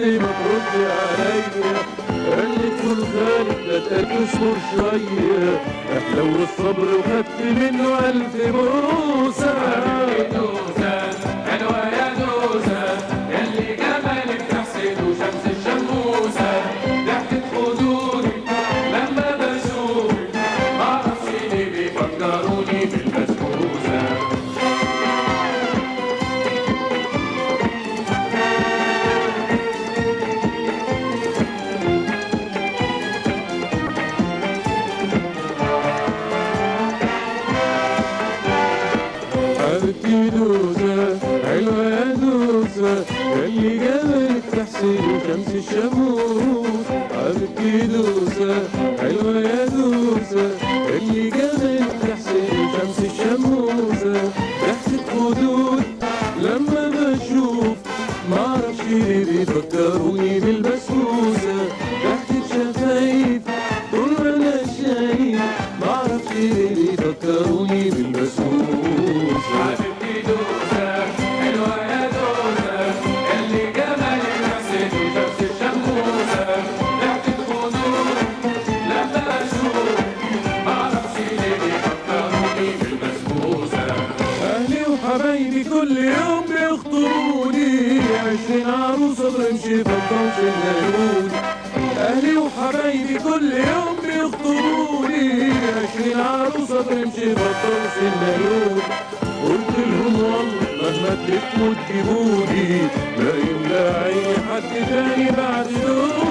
لي ما تردي عليا؟ قالت كل خالك لا تصبر شوية، احلو الصبر وخدت منه 1000 بوسة. دوسة حلوة يا دوسة، يلي جمالك تحسد وشمس الشموسة، ضحكة خدودك لما بشوفك معرفش ليه بيفكروني بالبسبوسة. حبيبتي دوسة حلوة يا دوسة، يلي جمالك تحسد وشمس الشموس. حبيبتي دوسة حلوة يا دوسة، يلي جمالك تحسد وشمس الشموسة، ضحكة خدود لما بشوف معرفش ليه بيفكروني بالبسبوسة. ضحكة شفايف طول ما انا شايف معرفش ليه بيفكروني بالبسبوسة. حبيبتي دوسة حلوة يا دوسة، يلي جمالك تحسد وشمس الشموسة، ضحكة خدود لما بشوفك معرفش ليه بيفكروني بالبسبوسة. أهلي وحبايبي كل يوم بيخطبوني، 20 عروسة برمشي بطلش الليالي. أهلي وحبايبي كل يوم بيخطبوني، 20 عروسة برمشي بطلش الليالي. قلت لهم والله مهما تلفوا تجيبوني، لا يملى عيني حد تاني بعد دول.